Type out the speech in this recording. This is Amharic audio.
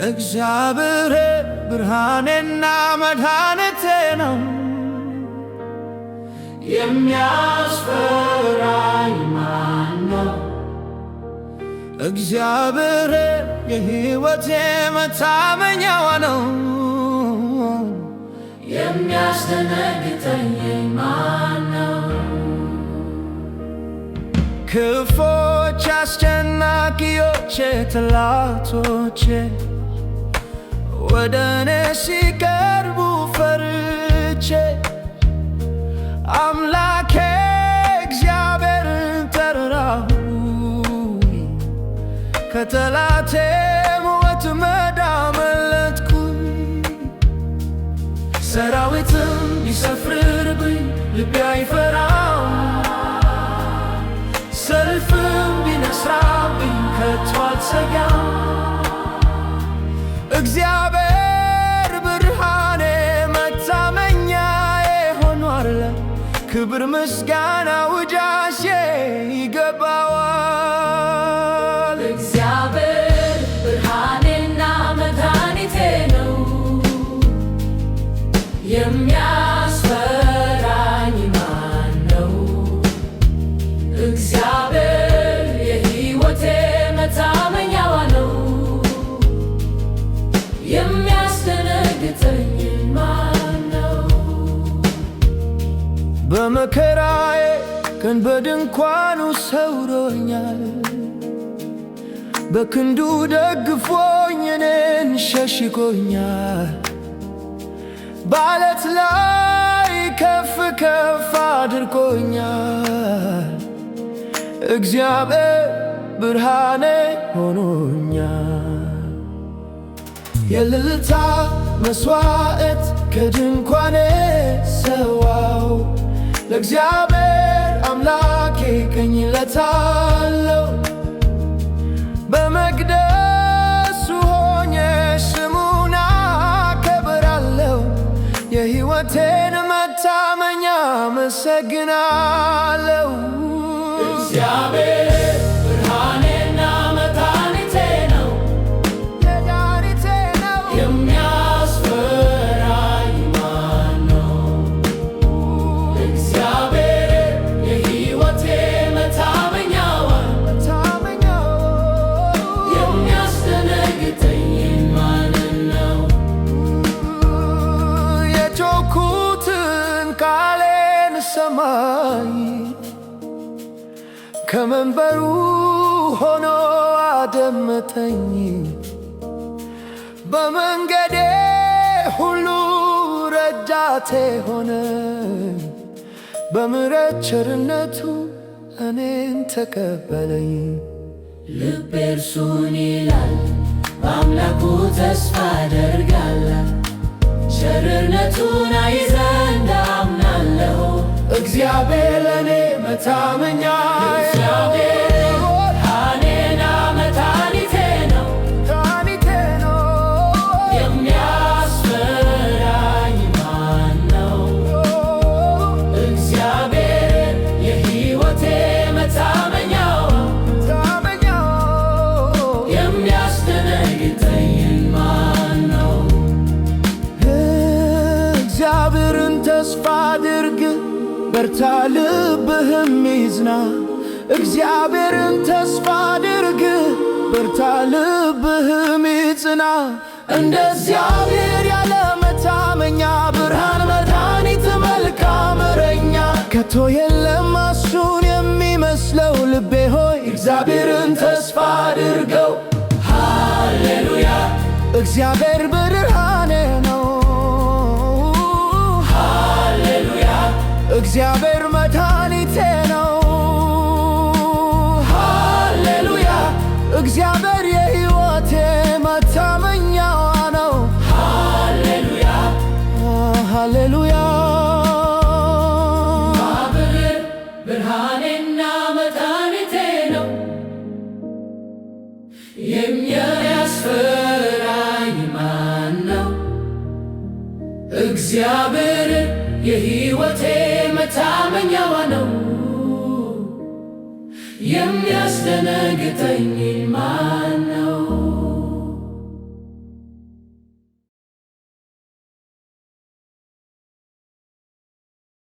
እግዚአብሔር ብርሃኔና መድኃኒቴ ነው። የሚያስፈራኝ ማን ነው? እግዚአብሔር የሕይወቴ መታመኛዋ ነው። የሚያስደነግጠኝ ማን ነው? ክፎች አስጨናቂዎቼ ጠላቶቼ ወደ እኔ ሲቀርቡ ፈርቼ አምላኬ እግዚአብሔርን ጠራሁኝ፣ ከጠላቴ ወጥመድ አመለጥኩኝ። ሰራዊትም ቢሰፍርብኝ ልቤ አይፈራም፣ ሰልፍም ቢነሳብኝ ከቶ አልሰጋም። እግዚአብሔር ብርሃኔ መታመኛዬ ሆኗል፣ ክብር ምስጋና ውዳሴ ይገባዋል። እግዚአብሔር ብርሃኔና መድኃኒቴ ነው። የሚያስፈራኝ ማን ነው? እግዚአብሔር የሕይወቴ መታመኛዋ ነው። የሚያስደነግጠኝ ማን ነው? በመከራዬ ቀን በድንኳኑ ሰውሮኛል፣ በክንዱ ደግፎኝ እኔን ሸሽጎኛል። በዓለት ላይ ከፍ ከፍ አድርጎኛል፣ እግዚአብሔር ብርሃኔ ሆኖኛል። የእልልታ መሥዋዕት ከድንኳኔ ሰዋው፣ ለእግዚአብሔር አምላኬ እቀኝለታለሁ። በመቅደሱ ሆኜ ስሙን አከብራለሁ፣ የሕይወቴን መታመኛ አመሰግናለሁ። እግዚአብሔር ብርሃኔና መድኃኒቴ ነው። የሚያስፈራኝ ማን ነው? እግዚአብሔር የሕይወቴ መታመኛዋ፣ የሚያስደነግጠኝ ማን ነው? የጮኩትን ቃሌን ሰማይ ከመንበሩ ሆኖ አደመጠኝ። በመንገዴ ሁሉ ረዳቴ ሆነ፣ በምሕረት ቸርነቱ እኔን ተቀበለኝ። ልቤ እርሱን ይላል፣ በአምላኩ ተስፋ አደርጋለሁ። ቸርነቱን አይ ዘንድ አምናለሁ። እግዚአብሔር ለእኔ መታመኛዬ ብርሃኔና መድኃኒቴ ነው። የሚያስፈራኝ ማን ነው? እግዚአብሔር የሕይወቴ መታመኛዋ፣ የሚያስደነግጠኝ ማን ነው? እግዚአብሔርን ተስፋ አድርግ በርታ፣ ልብህም ይጽና። እግዚአብሔርን ተስፋ አድርግ በርታ፣ ልብህም ይጽና። እንደ እግዚአብሔር ያለ መታመኛ ብርሃን መድኃኒት መልካም እረኛ ከቶ የለም እሱን የሚመስለው። ልቤ ሆይ እግዚአብሔርን ተስፋ አድርገው። ሃሌሉያ! እግዚአብሔር ብርሃኔ ነው። ሃሌሉያ! እግዚአብሔር መድኃኒቴ ነው። ሃሌሉያ! እግዚአብሔር የሕይወቴ መታመኛዋ ነው። ሃሌሉያ! ሃሌሉያ! እግዚአብሔር ብርሃኔና መድኃኒቴ ነው። የሚያስፈራኝ ማን ነው? እግዚአብሔር የሕይወቴ መታመኛዋ ነው። የሚያስደነግጠኝ ማን ነው?